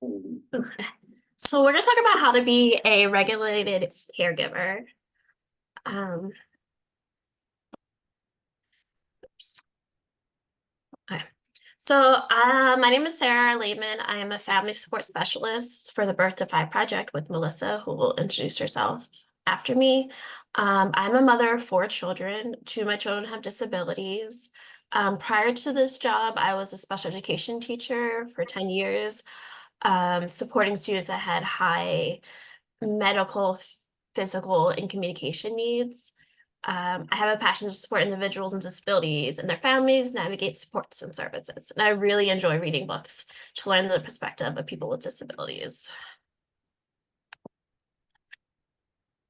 Okay. So we're going to talk about how to be a regulated caregiver. Um, okay. My name is Sarah Lehman. I am a family support specialist for the Birth to Five Project with Melissa, who will introduce herself after me. I'm a mother of 4 children. 2 of my children have disabilities. Prior to this job, I was a special education teacher for 10 years, supporting students that had high medical, physical, and communication needs. I have a passion to support individuals with disabilities and their families navigate supports and services. And I really enjoy reading books to learn the perspective of people with disabilities.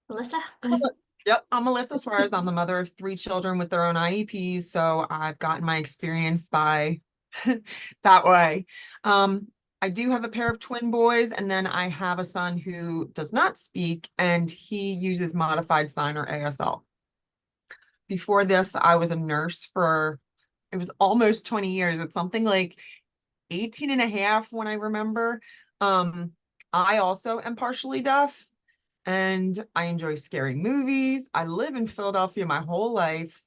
Melissa? Yep, I'm Melissa Suarez. I'm the mother of 3 children with their own IEPs, so I've gotten my experience by that way. I do have a pair of twin boys, and then I have a son who does not speak, and he uses modified sign or ASL. Before this, I was a nurse for, it was almost 20 years. It's something like 18 and a half when I remember. I also am partially deaf and I enjoy scary movies. I live in Philadelphia my whole life.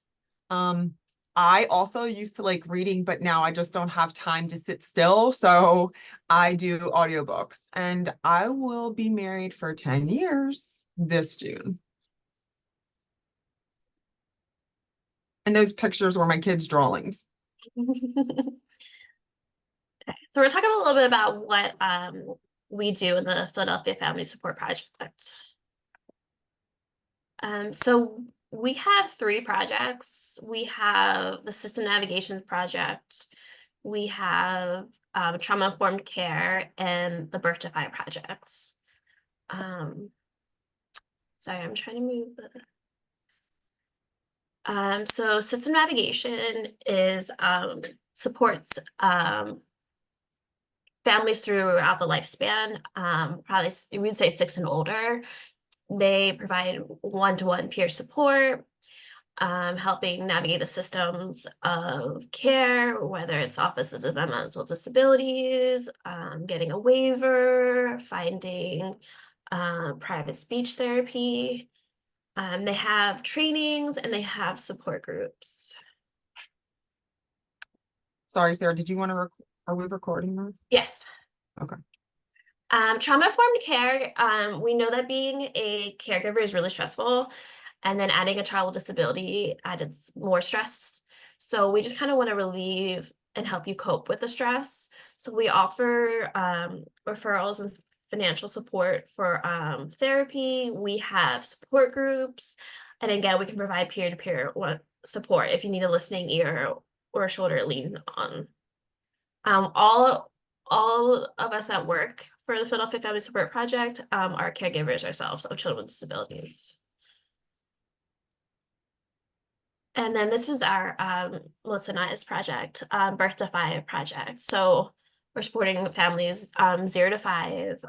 Um, I also used to like reading, but now I just don't have time to sit still. So I do audiobooks and I will be married for 10 years this June. And those pictures were my kids' drawings. So we're talking a little bit about what we do in the Philadelphia Family Support Project. So we have 3 projects. We have the System Navigation Project, we have Trauma-Informed Care, and the Birth to Five projects. Sorry, I'm trying to move. So System Navigation is supports families throughout the lifespan, probably we would say 6 and older. They provide one-to-one peer support, helping navigate the systems of care, whether it's offices of mental disabilities, getting a waiver, finding private speech therapy. They have trainings and they have support groups. Sorry, Sarah, did you want to, are we recording this? Yes. Okay. Trauma-informed care, we know that being a caregiver is really stressful, and then adding a child with disability added more stress. So we just kind of want to relieve and help you cope with the stress. So we offer referrals and financial support for therapy. We have support groups, and again, we can provide peer-to-peer support if you need a listening ear or a shoulder to lean on. All of us at work for the Philadelphia Family Support Project are caregivers ourselves of children with disabilities. And then this is our Melissa and I's project, Birth to Five project. So we're supporting families 0 to 5.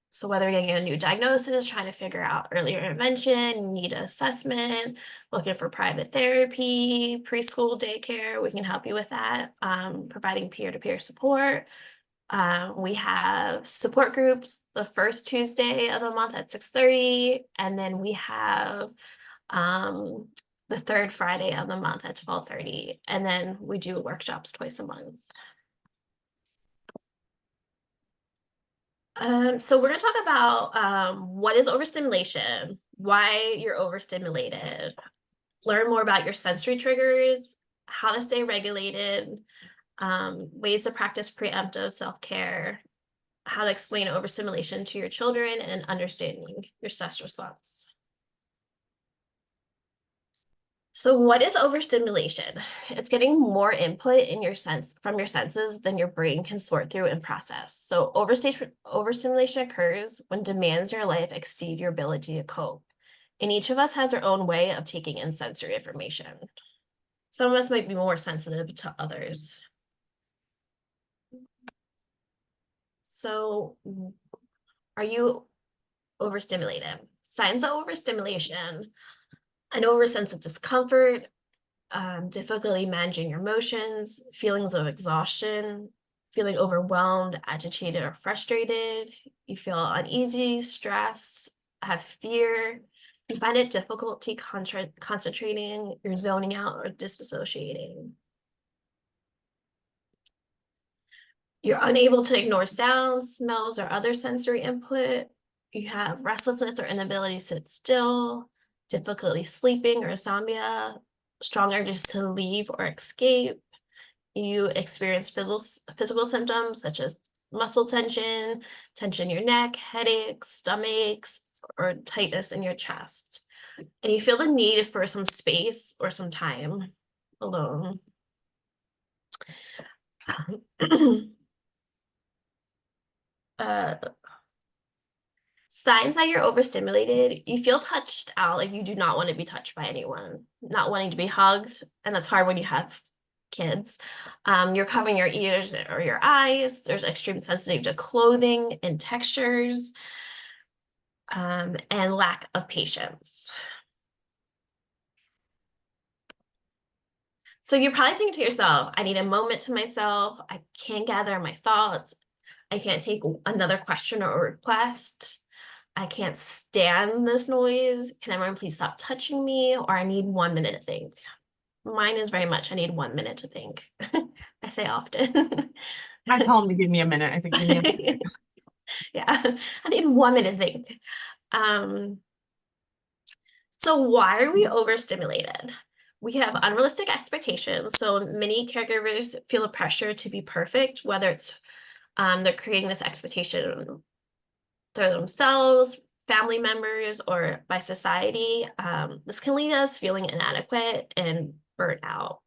So whether you're getting a new diagnosis, trying to figure out earlier intervention, need an assessment, looking for private therapy, preschool, daycare, we can help you with that, providing peer-to-peer support. We have support groups the first Tuesday of the month at 6:30, and then we have the third Friday of the month at 12:30, and then we do workshops twice a month. So we're going to talk about what is overstimulation, why you're overstimulated, learn more about your sensory triggers, how to stay regulated, ways to practice preemptive self-care, how to explain overstimulation to your children, and understanding your stress response. So what is overstimulation? It's getting more input in your from your senses than your brain can sort through and process. So overstimulation occurs when demands in your life exceed your ability to cope. And each of us has our own way of taking in sensory information. Some of us might be more sensitive to others. So are you overstimulated? Signs of overstimulation: an oversense of discomfort, difficulty managing your emotions, feelings of exhaustion, feeling overwhelmed, agitated, or frustrated. You feel uneasy, stressed, have fear. You find it difficulty concentrating, you're zoning out or disassociating. You're unable to ignore sounds, smells, or other sensory input. You have restlessness or inability to sit still, difficulty sleeping or insomnia, strong urges to leave or escape. You experience physical symptoms such as muscle tension, tension in your neck, headaches, stomachs, or tightness in your chest. And you feel the need for some space or some time alone. uh, Signs that you're overstimulated, you feel touched out, like you do not want to be touched by anyone, not wanting to be hugged, and that's hard when you have kids. You're covering your ears or your eyes. There's extreme sensitivity to clothing and textures, and lack of patience. So you're probably thinking to yourself, I need a moment to myself. I can't gather my thoughts. I can't take another question or request. I can't stand this noise. Can everyone please stop touching me? Or I need 1 minute to think. Mine is very much, I need 1 minute to think. I say often. I tell them to give me a minute. I think give me a minute. Yeah, I need 1 minute to think. Um, so why are we overstimulated? We have unrealistic expectations. So many caregivers feel a pressure to be perfect, whether it's they're creating this expectation through themselves, family members, or by society. This can lead us feeling inadequate and burnt out.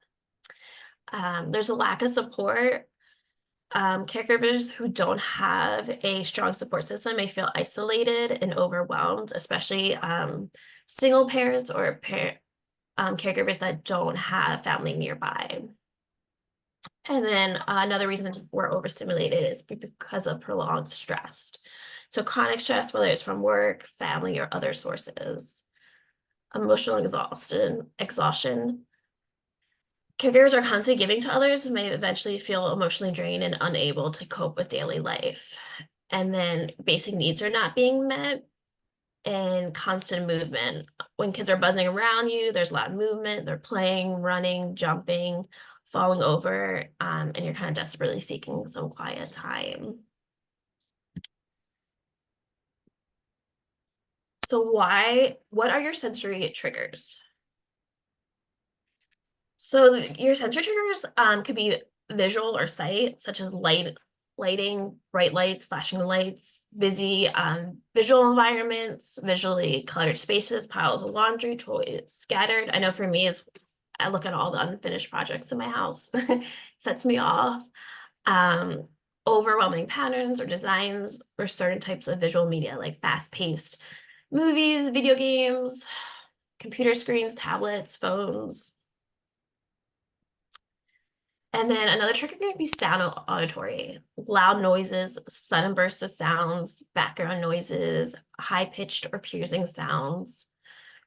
There's a lack of support. Caregivers who don't have a strong support system may feel isolated and overwhelmed, especially single parents or caregivers that don't have family nearby. And then another reason we're overstimulated is because of prolonged stress. So chronic stress, whether it's from work, family, or other sources. Emotional exhaustion. Caregivers are constantly giving to others and may eventually feel emotionally drained and unable to cope with daily life. And then basic needs are not being met, and constant movement. When kids are buzzing around you, there's a lot of movement. They're playing, running, jumping, falling over, and you're kind of desperately seeking some quiet time. So what are your sensory triggers? So your sensory triggers could be visual or sight, such as lighting, bright lights, flashing lights, busy visual environments, visually cluttered spaces, piles of laundry, toys scattered. I know for me, is I look at all the unfinished projects in my house, sets me off. Um, Overwhelming patterns or designs or certain types of visual media, like fast-paced movies, video games, computer screens, tablets, phones. And then another trigger can be sound auditory, loud noises, sudden bursts of sounds, background noises, high-pitched or piercing sounds,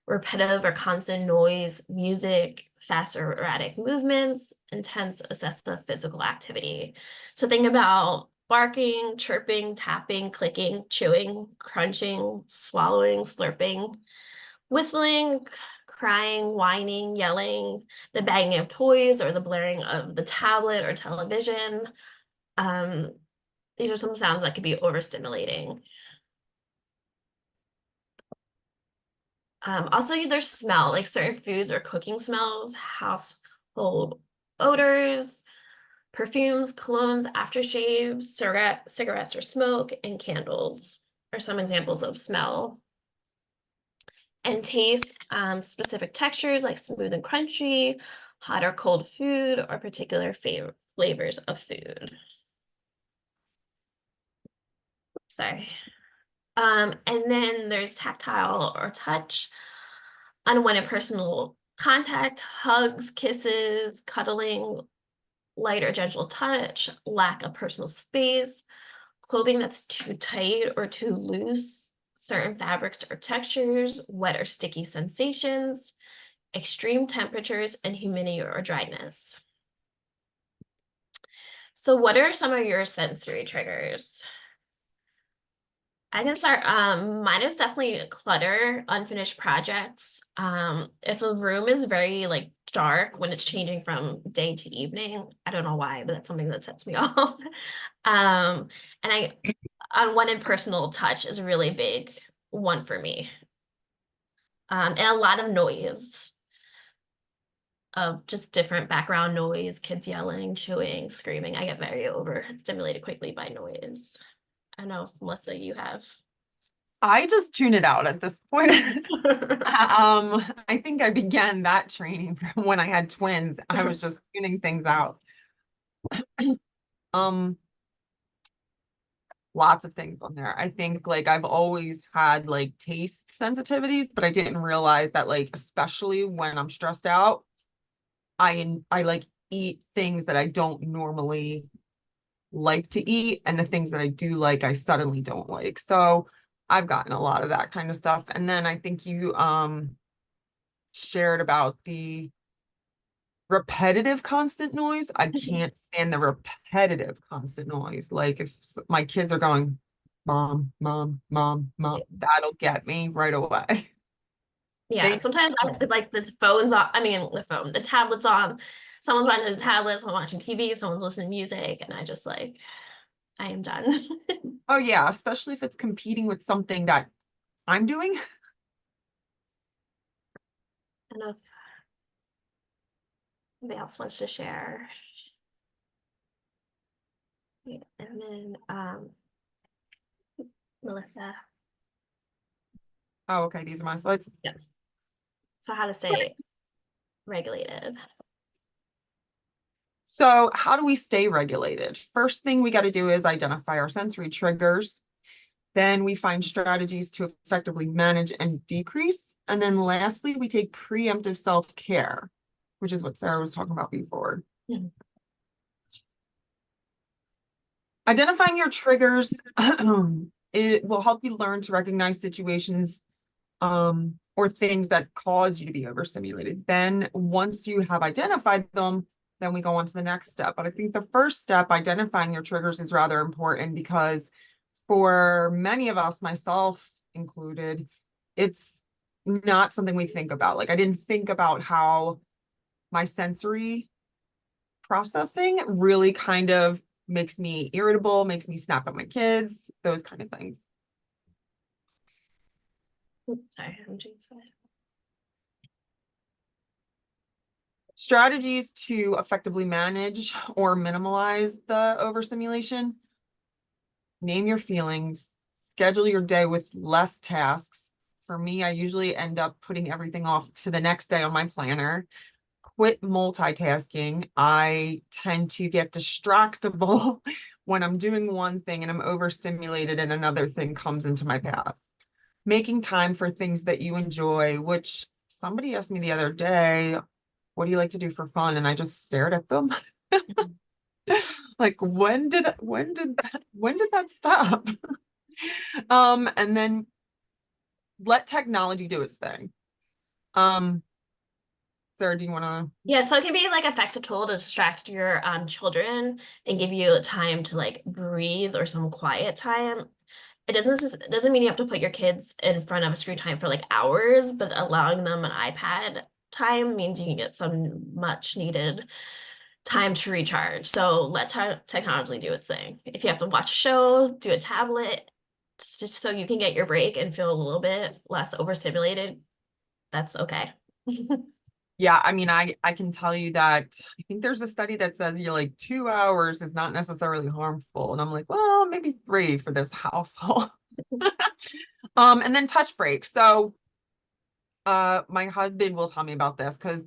repetitive or constant noise, music, fast or erratic movements, intense excessive physical activity. So think about barking, chirping, tapping, clicking, chewing, crunching, swallowing, slurping, whistling, crying, whining, yelling, the banging of toys or the blaring of the tablet or television. Um, these are some sounds that could be overstimulating. Also, there's smell, like certain foods or cooking smells, household odors, perfumes, colognes, aftershaves, cigarettes or smoke, and candles are some examples of smell. And taste, specific textures like smooth and crunchy, hot or cold food, or particular flavors of food. Sorry. And then there's tactile or touch, unwanted personal contact, hugs, kisses, cuddling, light or gentle touch, lack of personal space, clothing that's too tight or too loose, certain fabrics or textures, wet or sticky sensations, extreme temperatures, and humidity or dryness. So what are some of your sensory triggers? I can start. Mine is definitely clutter, unfinished projects. If a room is very like dark when it's changing from day to evening, I don't know why, but that's something that sets me off. Um, and I unwanted personal touch is a really big one for me. And a lot of noise of just different background noise, kids yelling, chewing, screaming. I get very overstimulated quickly by noise. I don't know if Melissa, you have. I just tune it out at this point. I think I began that training from when I had twins. I was just tuning things out. Um, Lots of things on there. I think like I've always had like taste sensitivities, but I didn't realize that like especially when I'm stressed out, I like eat things that I don't normally like to eat, and the things that I do like I suddenly don't like. So I've gotten a lot of that kind of stuff. And then I think you shared about the repetitive constant noise. I can't stand the repetitive constant noise. Like if my kids are going, mom, mom, mom, mom, that'll get me right away. Yeah, They, sometimes I, like the phone's on, I mean the phone, the tablet's on, someone's watching the tablet, someone's watching TV, someone's listening to music, and I just like, I am done. oh yeah, especially if it's competing with something that I'm doing. I don't know if anybody else wants to share. Yeah, and then Melissa. Oh, okay, these are my slides. Yeah. So how to stay regulated. So how do we stay regulated? First thing we got to do is identify our sensory triggers. Then we find strategies to effectively manage and decrease. And then lastly, we take preemptive self-care, which is what Sarah was talking about before. Mhm. Identifying your triggers, it will help you learn to recognize situations or things that cause you to be overstimulated. Then once you have identified them, then we go on to the next step. But I think the first step, identifying your triggers, is rather important because for many of us, myself included, it's not something we think about. Like I didn't think about how my sensory processing really kind of makes me irritable, makes me snap at my kids, those kind of things. Oops, sorry, I'm doing so. Strategies to effectively manage or minimize the overstimulation. Name your feelings, schedule your day with less tasks. For me, I usually end up putting everything off to the next day on my planner. Quit multitasking. I tend to get distractible when I'm doing one thing and I'm overstimulated and another thing comes into my path. Making time for things that you enjoy, which somebody asked me the other day, what do you like to do for fun? And I just stared at them. Like when did that stop? And then let technology do its thing. Um, Sarah, do you want to? Yeah, so it can be like effective tool to distract your children and give you time to like breathe or some quiet time. It doesn't mean you have to put your kids in front of a screen time for like hours, but allowing them an iPad time means you can get some much needed time to recharge. So let technology do its thing. If you have to watch a show, do a tablet, just so you can get your break and feel a little bit less overstimulated, that's okay. Yeah, I mean, I can tell you that I think there's a study that says you're like 2 hours is not necessarily harmful. And I'm like, well, maybe three for this household. And then touch break. So my husband will tell me about this because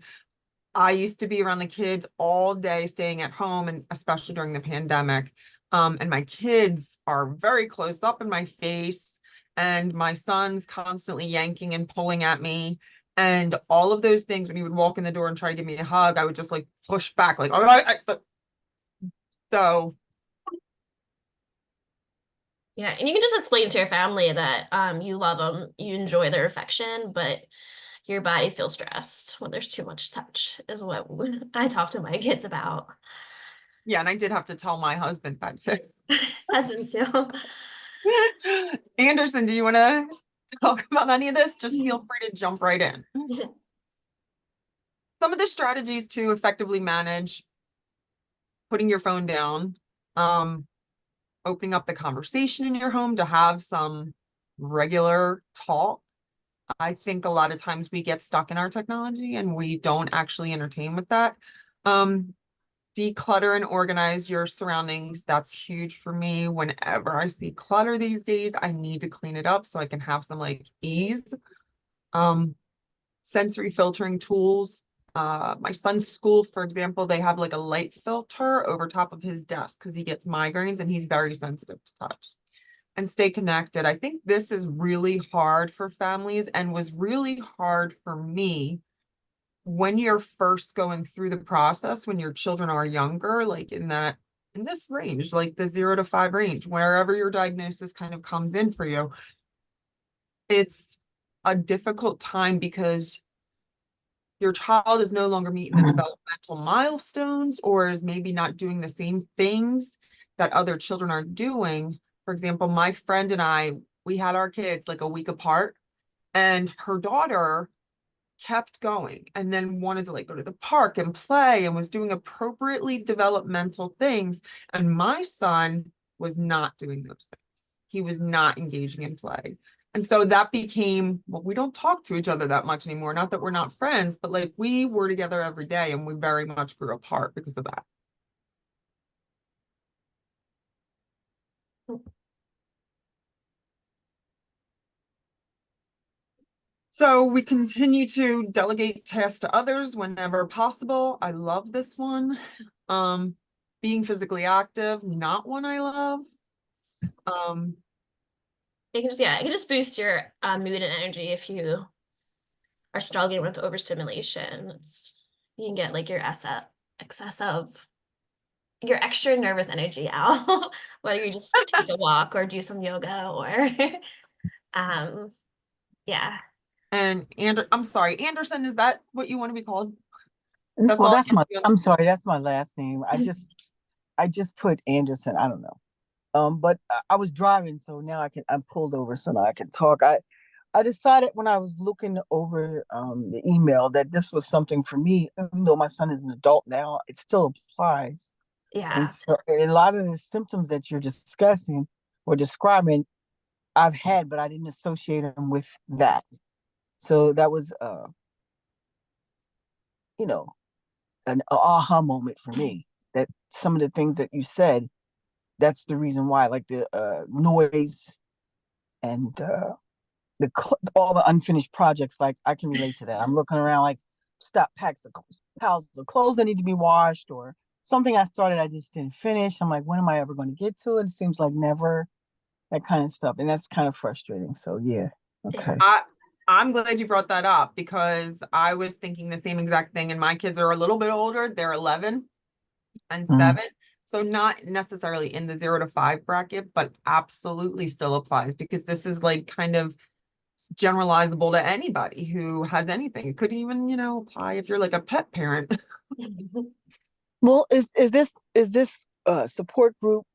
I used to be around the kids all day staying at home, and especially during the pandemic. And my kids are very close up in my face, and my son's constantly yanking and pulling at me. And all of those things, when he would walk in the door and try to give me a hug, I would just like push back, like, all right. So Yeah, and you can just explain to your family that you love them, you enjoy their affection, but your body feels stressed when there's too much touch, is what I talk to my kids about. Yeah, and I did have to tell my husband that too. Husbands too. Anderson, do you want to talk about any of this? Just feel free to jump right in. Some of the strategies to effectively manage putting your phone down, um, opening up the conversation in your home to have some regular talk. I think a lot of times we get stuck in our technology and we don't actually entertain with that. Um, Declutter and organize your surroundings. That's huge for me. Whenever I see clutter these days, I need to clean it up so I can have some like ease. Um, Sensory filtering tools. My son's school, for example, they have like a light filter over top of his desk because he gets migraines and he's very sensitive to touch. And stay connected. I think this is really hard for families and was really hard for me when you're first going through the process, when your children are younger, like in this range, like the 0 to 5 range, wherever your diagnosis kind of comes in for you, it's a difficult time because your child is no longer meeting the developmental milestones or is maybe not doing the same things that other children are doing. For example, my friend and I, we had our kids like a week apart, and her daughter kept going and then wanted to like go to the park and play and was doing appropriately developmental things. And my son was not doing those things. He was not engaging in play. And so that became, well, we don't talk to each other that much anymore. Not that we're not friends, but like we were together every day and we very much grew apart because of that. So we continue to delegate tasks to others whenever possible. I love this one. Um, Being physically active, not one I love. Um, It can just boost your mood and energy if you are struggling with overstimulation. You can get like your excess of your extra nervous energy out, whether you just take a walk or do some yoga or um yeah. I'm sorry, Anderson, is that what you want to be called? That's Well, all that's you my, do? I'm sorry, that's my last name. I just put Anderson. I don't know. But I was driving, so now I'm pulled over, so now I can talk. I decided when I was looking over the email that this was something for me, even though my son is an adult now, it still applies. And Yeah. so a lot of the symptoms that you're discussing or describing, I've had, but I didn't associate them with that. So that was, you know, an aha moment for me that some of the things that you said, that's the reason why, like the noise and all the unfinished projects. Like I can relate to that. I'm looking around like stop packs of clothes, piles of clothes that need to be washed, or something I started I just didn't finish. I'm like, when am I ever going to get to it? It seems like never. That kind of stuff, and that's kind of frustrating. So yeah, Yeah. okay. I'm glad you brought that up because I was thinking the same exact thing. And my kids are a little bit older. They're 11 and Mm. 7. So not necessarily in the 0 to 5 bracket, but absolutely still applies because this is like kind of generalizable to anybody who has anything. It could even, apply if you're like a pet parent. Well, is this support group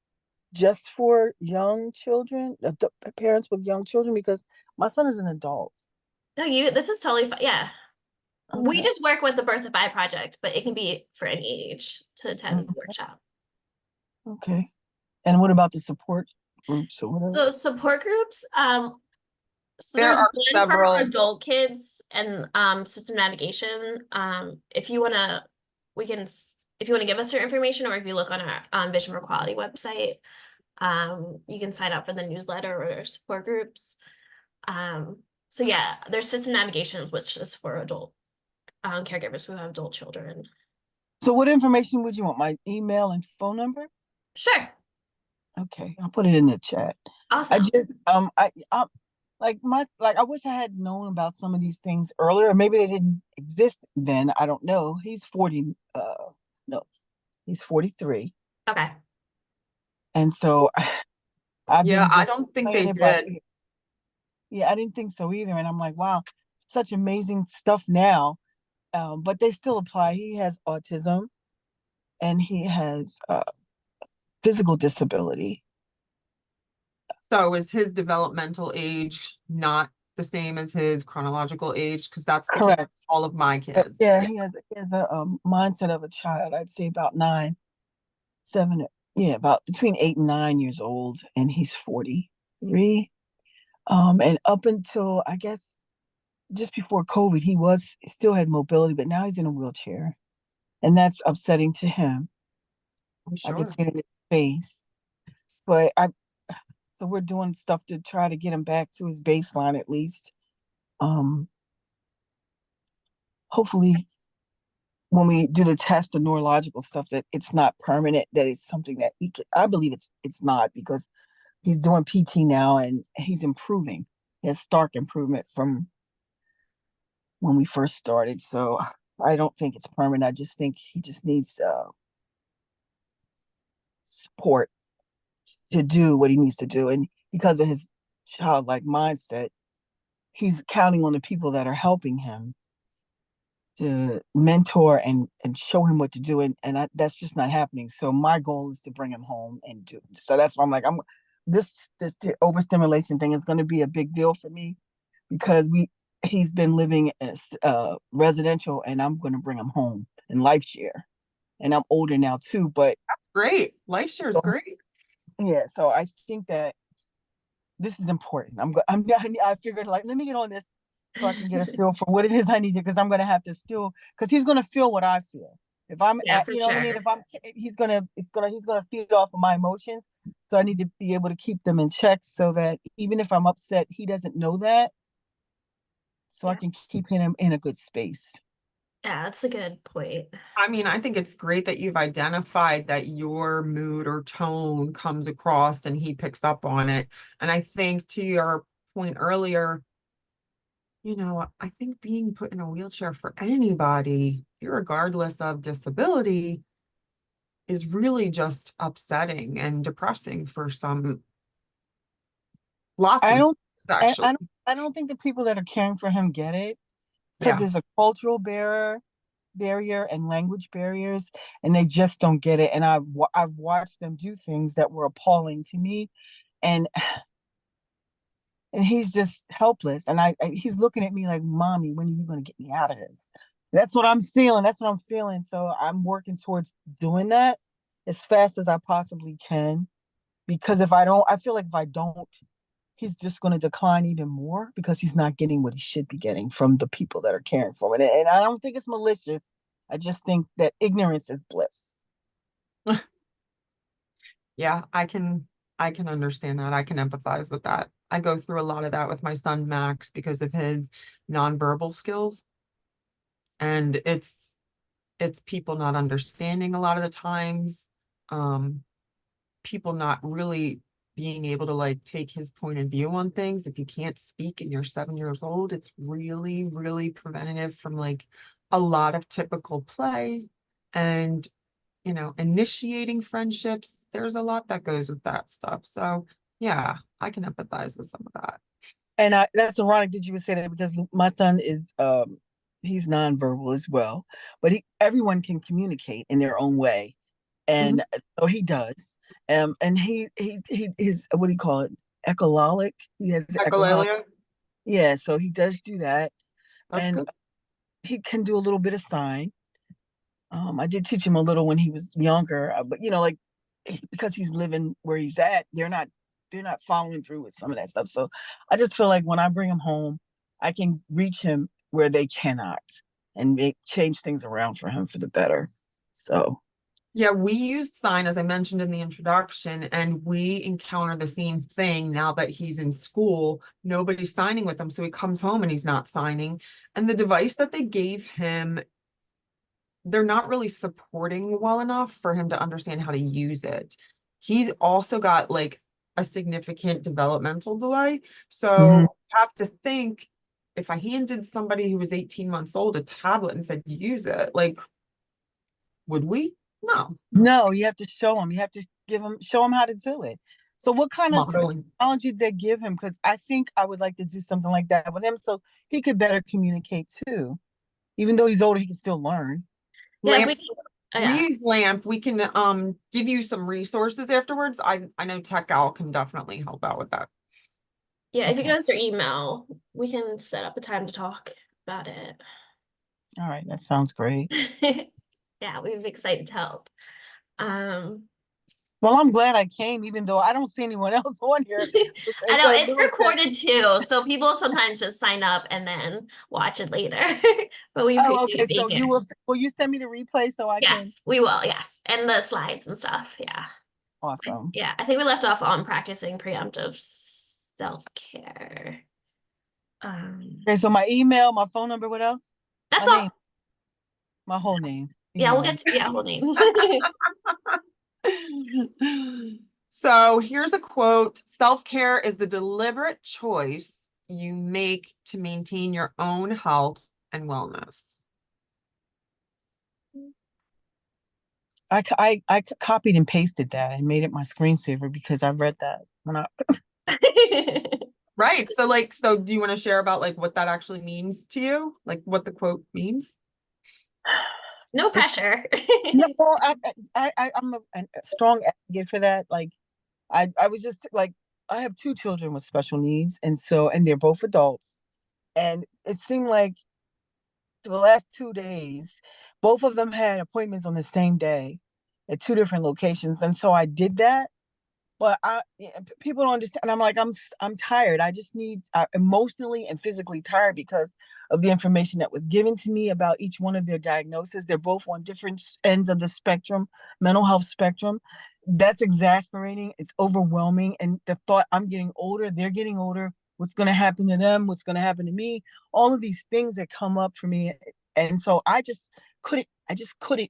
just for young children, parents with young children? Because my son is an adult. No, this is totally fine. Yeah. We Okay. just work with the Birth to Five project, but it can be for any age to attend the Mm, workshop. okay. And what about the support groups or whatever? So support groups, so There there's are one for several. adult kids and system navigation. If you wanna, if you wanna give us your information, or if you look on our Vision for Quality website, you can sign up for the newsletter or support groups. So yeah, there's system navigations, which is for adult caregivers who have adult children. So what information would you want? My email and phone number? Sure, Okay, I'll put it in the chat. I awesome. just I like I wish I had known about some of these things earlier. Maybe they didn't exist then. I don't know. He's 40 no, he's 43. Okay. And so I've Yeah, been I just don't think playing they it by did. ear. Yeah, I didn't think so either. And I'm like, wow, such amazing stuff now. But they still apply. He has autism and he has physical disability. So is his developmental age not the same as his chronological age? Because that's the case with Correct. all of my kids. Yeah, Yeah. he has a mindset of a child. I'd say about 7, yeah, about between 8 and 9 years old, and he's 43. And up until I guess just before COVID, he still had mobility, but now he's in a wheelchair, and that's upsetting to him. I'm I could sure. see it in his face, but I so we're doing stuff to try to get him back to his baseline at least. Um, Hopefully, when we do the test, the neurological stuff, that it's not permanent, that it's something that I believe it's not, because he's doing PT now and he's improving. He has stark improvement from when we first started. So I don't think it's permanent. I just think he just needs support to do what he needs to do. And because of his childlike mindset, he's counting on the people that are helping him to mentor and show him what to do. That's just not happening. So my goal is to bring him home and do. So that's why I'm like, this overstimulation thing is going to be a big deal for me, because he's been living as residential, and I'm going to bring him home in life share. And I'm older now too, but Great. Life share is so, great. yeah. So I think that this is important. I figured, like, let me get on this so I can get a feel for what it is I need to, because I'm going to have to still, because he's going to feel what I feel. If I'm Yeah, at, for you know what I sure. mean? If I'm, he's going to feed off of my emotions. So I need to be able to keep them in check, so that even if I'm upset, he doesn't know that. So I Yeah. can keep him in a good space. Yeah, that's a good point. I mean, I think it's great that you've identified that your mood or tone comes across and he picks up on it. And I think to your point earlier, I think being put in a wheelchair for anybody, regardless of disability, is really just upsetting and depressing for lots I of don't, I, actually. I don't, I don't think the people that are caring for him get it, because Yeah. there's a cultural barrier and language barriers, and they just don't get it. And I've watched them do things that were appalling to me, and he's just helpless. And he's looking at me like, "Mommy, when are you going to get me out of this?" That's what I'm feeling. That's what I'm feeling. So I'm working towards doing that as fast as I possibly can, because if I don't, I feel like if I don't, he's just going to decline even more, because he's not getting what he should be getting from the people that are caring for him. And I don't think it's malicious. I just think that ignorance is bliss. Yeah, I can understand that. I can empathize with that. I go through a lot of that with my son Max because of his nonverbal skills. And it's people not understanding a lot of the times. Um, People not really being able to like take his point of view on things. If you can't speak and you're 7 years old, it's really, really preventative from like a lot of typical play and initiating friendships. There's a lot that goes with that stuff. So yeah, I can empathize with some of that. And that's ironic that you would say that, because my son is he's nonverbal as well, but everyone can communicate in their own way, Mhm. and so he does. And he is, what do you call it? Echololic. He has echololic. Echolalia, Yeah, so he does do that, that's and good. he can do a little bit of sign. I did teach him a little when he was younger, but like, because he's living where he's at, they're not following through with some of that stuff. So I just feel like when I bring him home, I can reach him where they cannot, and change things around for him for the better. So Yeah, we used sign as I mentioned in the introduction, and we encounter the same thing now that he's in school. Nobody's signing with him, so he comes home and he's not signing. And the device that they gave him, they're not really supporting well enough for him to understand how to use it. He's also got like a significant developmental delay. mhm. So have to think, if I handed somebody who was 18 months old a tablet and said, use it, like, would we? No, No, you have to show him. You have to show him how to do it. So what kind of modeling. technology did they give him? Because I think I would like to do something like that with him, so he could better communicate too. Even though he's older, he can still learn. Yeah, Lamp, Oh, we yeah. use LAMP. We can give you some resources afterwards. I know Tech Al can definitely help out with that. Yeah, if you Okay. give us your email, we can set up a time to talk about it. All right. That sounds great. Yeah, we'd be excited to help. Um, Well, I'm glad I came, even though I don't see anyone else on here. I It's know a it's little bit. recorded too, so people sometimes just sign up and then watch it later. But we Oh, appreciate okay. you being So here. will you send me the replay so I can? Yes, we will. Yes, and the slides and stuff. Yeah, Awesome. yeah. I think we left off on practicing preemptive self-care. Okay. So my email, my phone number, what else? That's My name, all. my whole name, Yeah, we'll email. get to, yeah, we'll name. So here's a quote. Self-care is the deliberate choice you make to maintain your own health and wellness. I copied and pasted that and made it my screensaver because I read that when I Right. So like, so do you want to share about like what that actually means to you? Like what the quote means? No it's pressure. no, I'm a strong advocate for that. Like I was just like I have two children with special needs, and they're both adults, and it seemed like for the last 2 days, both of them had appointments on the same day at two different locations, and so I did that. But people don't understand. I'm like, I'm tired. I just need emotionally and physically tired because of the information that was given to me about each one of their diagnoses. They're both on different ends of the spectrum, mental health spectrum. That's exasperating. It's overwhelming. And the thought I'm getting older, they're getting older. What's going to happen to them? What's going to happen to me? All of these things that come up for me. And so I just couldn't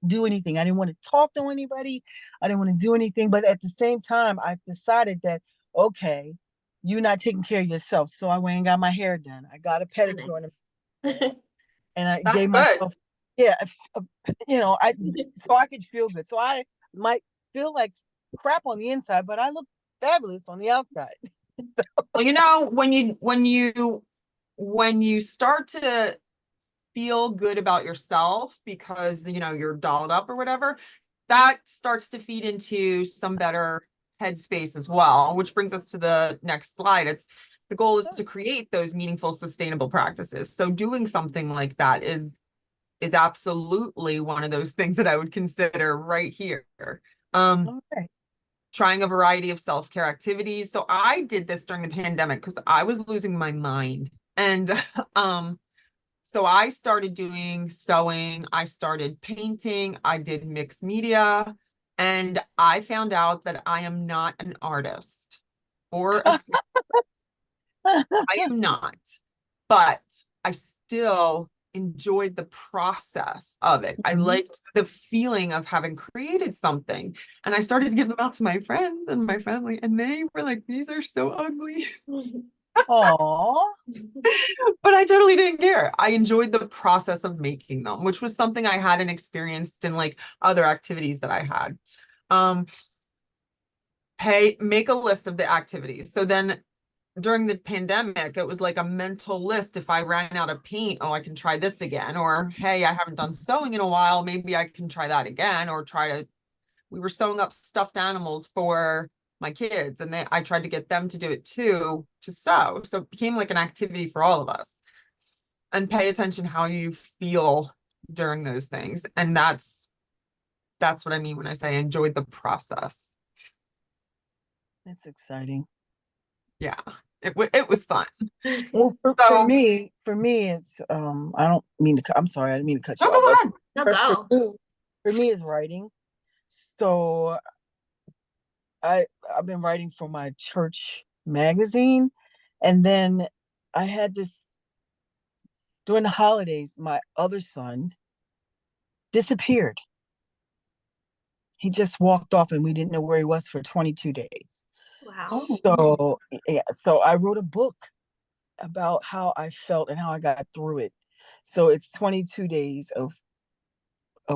do anything. I didn't want to talk to anybody. I didn't want to do anything. But at the same time, I decided that, okay, you're not taking care of yourself. So I went and got my hair done. I got a pedicure Nice. and I That's gave good. myself, yeah, I so I could feel good. So I might feel like crap on the inside, but I look fabulous on the outside. Well, you know, when you start to feel good about yourself because you know you're dolled up or whatever, that starts to feed into some better headspace as well, which brings us to the next slide. It's the goal is to create those meaningful, sustainable practices. So doing something like that is absolutely one of those things that I would consider right here. Um, Okay. Trying a variety of self-care activities. So I did this during the pandemic because I was losing my mind. And so I started doing sewing, I started painting, I did mixed media, and I found out that I am not an artist or a I am not, but I still enjoyed the process of it. I Mhm. liked the feeling of having created something. And I started to give them out to my friends and my family, and they were like, these are so ugly. Aw. But I totally didn't care. I enjoyed the process of making them, which was something I hadn't experienced in like other activities that I had. Um, make a list of the activities. So then during the pandemic, it was like a mental list. If I ran out of paint, oh, I can try this again. Or, hey, I haven't done sewing in a while. Maybe I can try that again. Or we were sewing up stuffed animals for my kids. And I tried to get them to do it too, to sew. So it became like an activity for all of us. And pay attention how you feel during those things. And that's what I mean when I say enjoyed the process. That's exciting. Yeah, it was fun. Well, So, for me, it's I don't mean to. I'm sorry, I didn't mean to cut no, you go off, but ahead. No, go. for me, it's writing. So I I've been writing for my church magazine, and then I had this during the holidays. My other son disappeared. He just walked off, and we didn't know where he was for 22 days. Wow. Oh, So yeah, so I wrote a book about how I felt and how I got through it. So it's 22 days of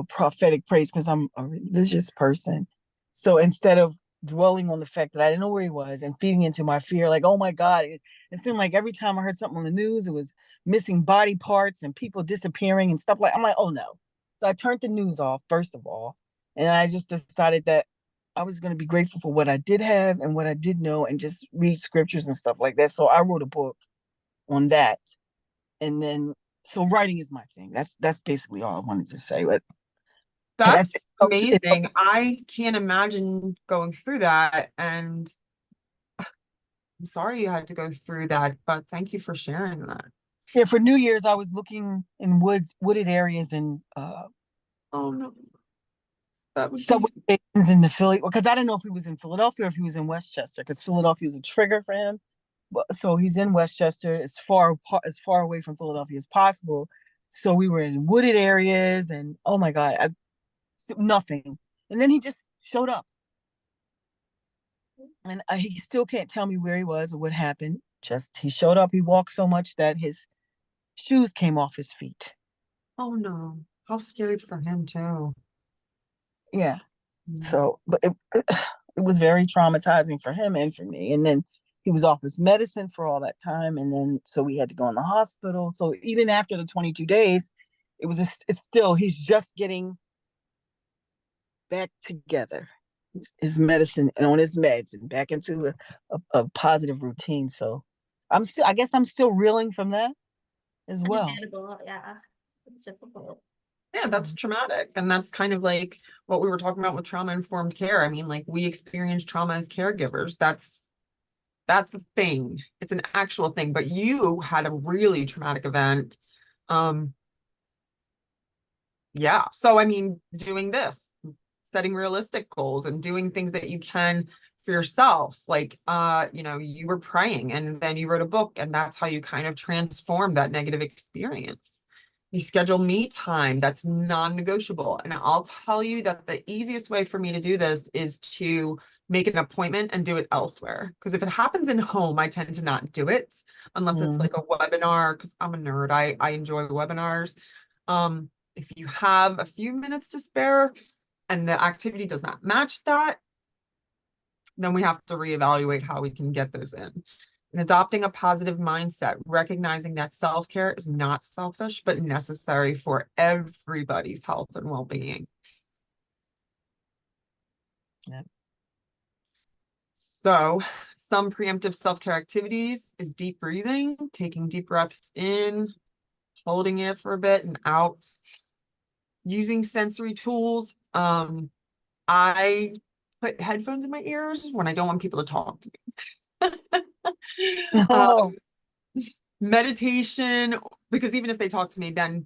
prophetic praise because I'm a religious person. So instead of dwelling on the fact that I didn't know where he was and feeding into my fear, like, oh my God, it seemed like every time I heard something on the news, it was missing body parts and people disappearing and stuff like I'm like, oh no. I turned the news off, first of all, and I just decided that I was going to be grateful for what I did have and what I did know and just read scriptures and stuff like that. So I wrote a book on that. And then so writing is my thing. That's basically all I wanted to say. But that's That's amazing. I can't imagine going through that. And I'm sorry you had to go through that, but thank you for sharing that. yeah, for New Year's I was looking in wooded areas and Oh no, that would subway be. stations in the Philly because I didn't know if he was in Philadelphia or if he was in Westchester because Philadelphia is a trigger for him. But so he's in Westchester, as far away from Philadelphia as possible. So we were in wooded areas, and oh my God, nothing. And then he just showed up, and he still can't tell me where he was or what happened. Just he showed up. He walked so much that his shoes came off his feet. Oh no, how scary for him too. Yeah. Mm. So, but it was very traumatizing for him and for me. And then he was off his medicine for all that time, and then so we had to go in the hospital. So even after the 22 days, it's still he's just getting back together, his medicine and on his meds and back into a positive routine. So I guess I'm still reeling from that as well. Understandable, yeah. It's difficult. Yeah, that's traumatic. And that's kind of like what we were talking about with trauma-informed care. I mean, like we experience trauma as caregivers. That's a thing. It's an actual thing. But you had a really traumatic event. Um, yeah. So I mean, doing this, setting realistic goals and doing things that you can for yourself. Like you were praying and then you wrote a book, and that's how you kind of transform that negative experience. You schedule me time that's non-negotiable. And I'll tell you that the easiest way for me to do this is to make an appointment and do it elsewhere. Because if it happens in home, I tend to not do it unless it's Mm. like a webinar, because I'm a nerd. I enjoy webinars. If you have a few minutes to spare and the activity does not match that, then we have to reevaluate how we can get those in. And adopting a positive mindset, recognizing that self-care is not selfish, but necessary for everybody's health and well-being. Yeah. So, some preemptive self-care activities is deep breathing, taking deep breaths in, holding it for a bit and out, using sensory tools. I put headphones in my ears when I don't want people to talk to me. Oh, Meditation, because even if they talk to me, then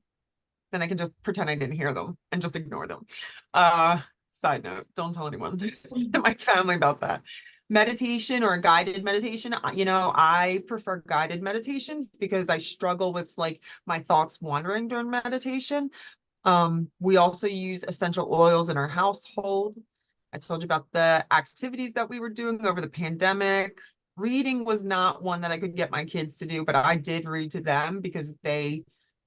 I can just pretend I didn't hear them and just ignore them. Side note, don't tell anyone in my family about that. Meditation or guided meditation, I prefer guided meditations because I struggle with like my thoughts wandering during meditation. We also use essential oils in our household. I told you about the activities that we were doing over the pandemic. Reading was not one that I could get my kids to do, but I did read to them because they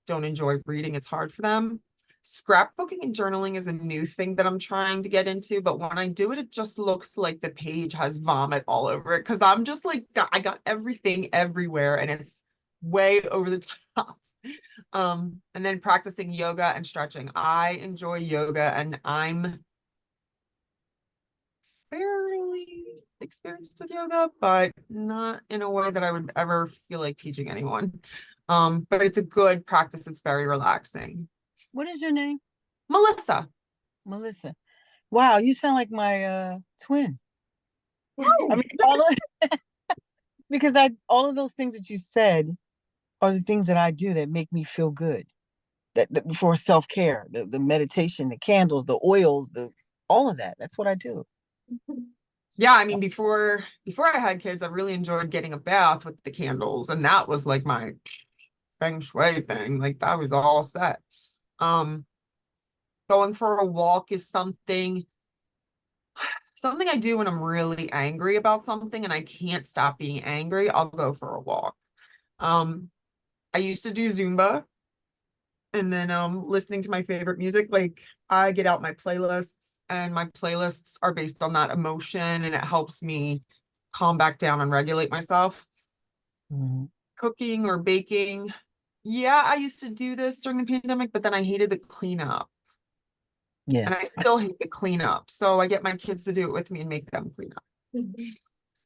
don't enjoy reading. It's hard for them. Scrapbooking and journaling is a new thing that I'm trying to get into, but when I do it, it just looks like the page has vomit all over it because I'm just like, I got everything everywhere and it's way over the top. And then practicing yoga and stretching. I enjoy yoga and I'm fairly experienced with yoga, but not in a way that I would ever feel like teaching anyone. But it's a good practice. It's very relaxing. what is your name? Melissa. Melissa. Wow, you sound like my twin. I mean, because I all of those things that you said are the things that I do that make me feel good. That for self care, the meditation, the candles, the oils, the all of that. That's what I do. Yeah, I mean, before I had kids, I really enjoyed getting a bath with the candles, and that was like my feng shui thing. Like that was all set. Um, Going for a walk is something I do when I'm really angry about something and I can't stop being angry. I'll go for a walk. Um, I used to do Zumba and then listening to my favorite music. Like I get out my playlists and my playlists are based on that emotion and it helps me calm back down and regulate myself. Mhm. Cooking or baking. Yeah, I used to do this during the pandemic, but then I hated the cleanup. Yeah. And I still hate to clean up. So I get my kids to do it with me and make them clean up. Mhm.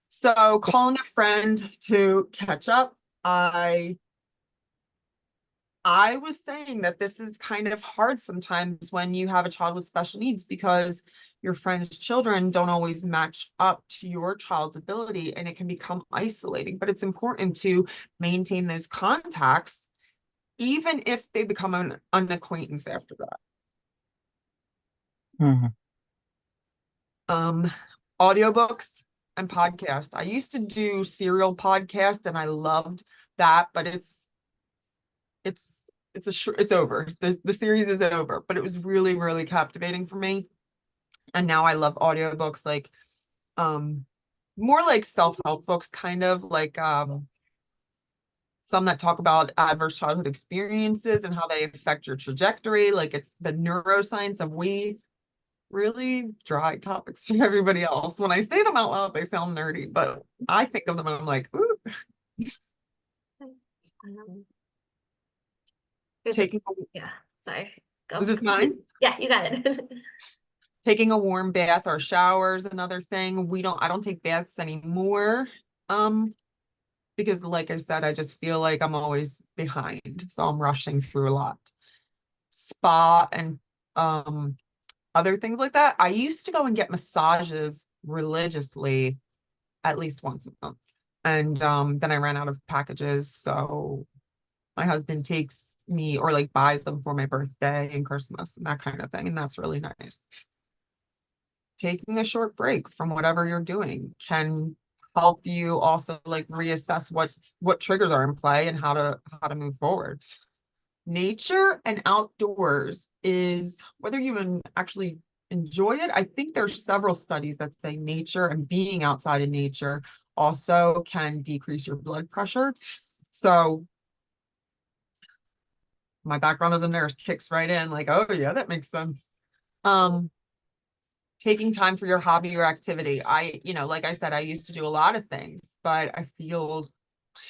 So calling a friend to catch up, I was saying that this is kind of hard sometimes when you have a child with special needs because your friend's children don't always match up to your child's ability and it can become isolating. But it's important to maintain those contacts, even if they become an acquaintance after that. Hmm. Um, Audiobooks and podcasts. I used to do serial podcast and I loved that, but it's it's over. The series is over, but it was really, really captivating for me. And now I love audiobooks like um more like self-help books, kind of like some that talk about adverse childhood experiences and how they affect your trajectory. Like it's the neuroscience of we really dry topics for everybody else. When I say them out loud, they sound nerdy, but I think of them and I'm like, ooh, Um, Here's a, taking yeah, sorry, go. is this mine? Yeah, you got it. Taking a warm bath or showers, another thing. I don't take baths anymore. Um, because like I said, I just feel like I'm always behind. So I'm rushing through a lot. Spa and um other things like that. I used to go and get massages religiously at least once a month. And then I ran out of packages. So my husband takes me or like buys them for my birthday and Christmas and that kind of thing. And that's really nice. Taking a short break from whatever you're doing can help you also like reassess what triggers are in play and how to move forward. Nature and outdoors is whether you actually enjoy it. I think there's several studies that say nature and being outside in nature also can decrease your blood pressure. So my background as a nurse kicks right in like, oh yeah, that makes sense. Um, Taking time for your hobby or activity. Like I said, I used to do a lot of things, but I feel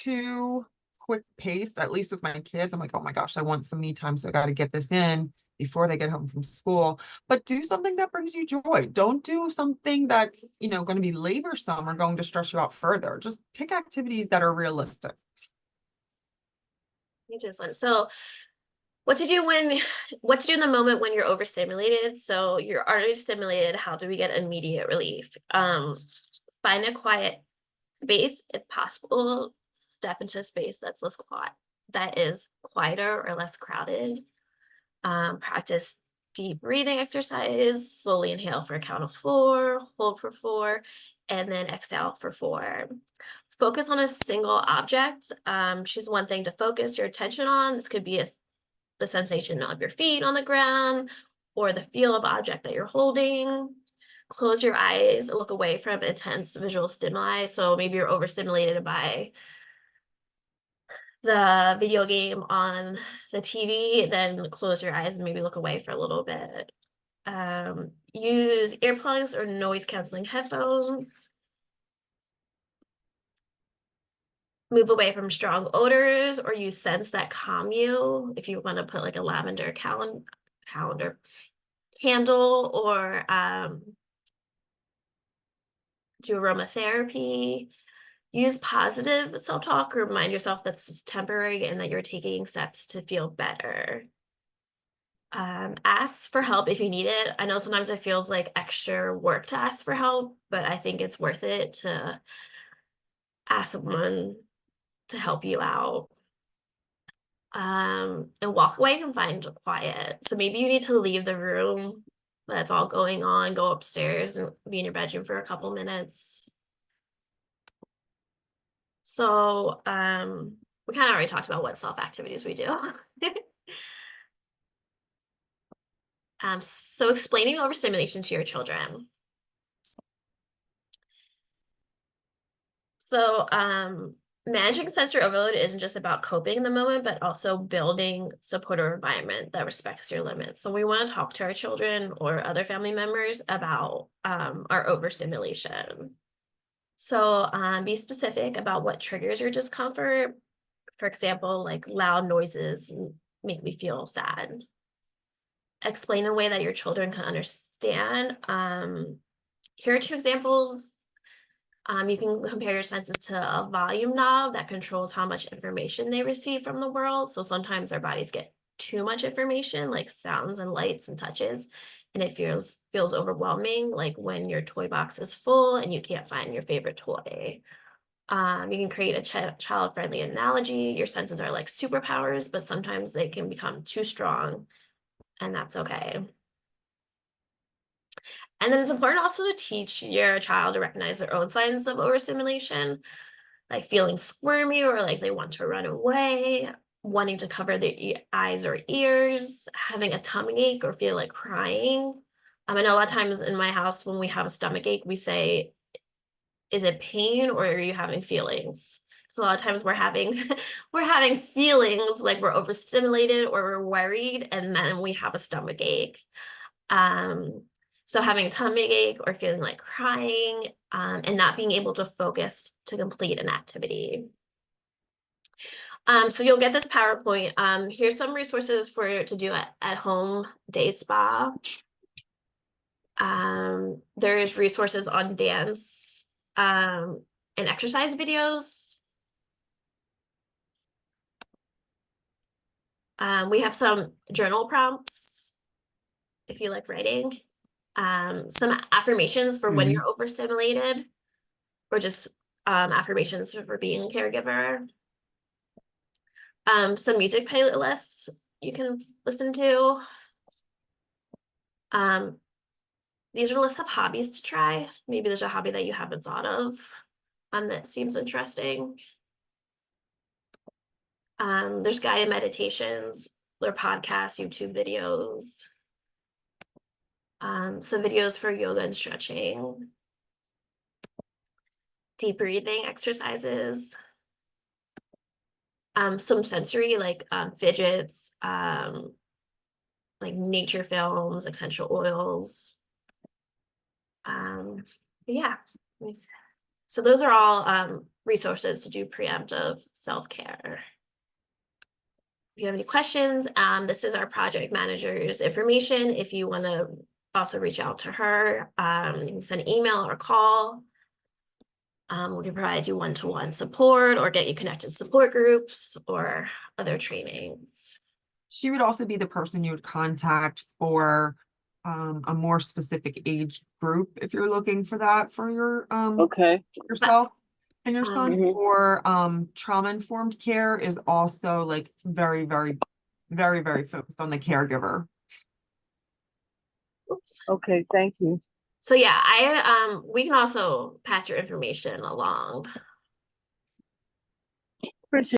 too quick paced, at least with my kids. I'm like, oh my gosh, I want some me time. So I got to get this in before they get home from school. But do something that brings you joy. Don't do something that's, going to be laborsome or going to stress you out further. Just pick activities that are realistic. You just went. So what to do in the moment when you're overstimulated? So you're already stimulated. How do we get immediate relief? Find a quiet space if possible. Step into a space that's less quiet, that is quieter or less crowded. Practice deep breathing exercise. Slowly inhale for a count of 4, hold for 4, and then exhale for 4. Focus on a single object. Choose one thing to focus your attention on. This could be the sensation of your feet on the ground or the feel of object that you're holding. Close your eyes, look away from intense visual stimuli. So maybe you're overstimulated by the video game on the TV, then close your eyes and maybe look away for a little bit. Use earplugs or noise canceling headphones. Move away from strong odors or use scents that calm you. If you want to put like a lavender calendar candle or do aromatherapy. Use positive self-talk, remind yourself that this is temporary and that you're taking steps to feel better. Ask for help if you need it. I know sometimes it feels like extra work to ask for help, but I think it's worth it to ask someone to help you out. And walk away and find quiet. So maybe you need to leave the room that's all going on, go upstairs and be in your bedroom for a couple minutes. So we kind of already talked about what self activities we do. So explaining overstimulation to your children. So managing sensory overload isn't just about coping in the moment, but also building supportive environment that respects your limits. So we want to talk to our children or other family members about our overstimulation. So be specific about what triggers your discomfort. For example, like loud noises make me feel sad. explain in a way that your children can understand. Here are two examples. You can compare your senses to a volume knob that controls how much information they receive from the world. So sometimes our bodies get too much information, like sounds and lights and touches, and it feels overwhelming, like when your toy box is full and you can't find your favorite toy. You can create a child-friendly analogy. Your senses are like superpowers, but sometimes they can become too strong, and that's okay. And then it's important also to teach your child to recognize their own signs of overstimulation, like feeling squirmy or like they want to run away, wanting to cover their eyes or ears, having a tummy ache or feel like crying. I know a lot of times in my house when we have a stomach ache, we say, is it pain or are you having feelings? Because a lot of times we're having we're having feelings like we're overstimulated or we're worried, and then we have a stomach ache. So having a tummy ache or feeling like crying, and not being able to focus to complete an activity. So you'll get this PowerPoint. Here's some resources for to do at home day spa. There's resources on dance and exercise videos. We have some journal prompts if you like writing. Some affirmations for when you're overstimulated, or just affirmations for being a caregiver. Some music playlists you can listen to. These are lists of hobbies to try. Maybe there's a hobby that you haven't thought of that seems interesting. There's guided meditations, there are podcasts, YouTube videos, some videos for yoga and stretching, deep breathing exercises, some sensory like fidgets, like nature films, essential oils. Yeah. So those are all resources to do preemptive self-care. If you have any questions, this is our project manager's information. If you want to also reach out to her, you can send an email or call. We can provide you one-to-one support or get you connected to support groups or other trainings. She would also be the person you would contact for a more specific age group if you're looking for that for your Okay. yourself and your son. Mhm. Or trauma-informed care is also like very, very, very, very focused on the caregiver. Oops. Okay, thank you. So yeah, we can also pass your information along. Appreciate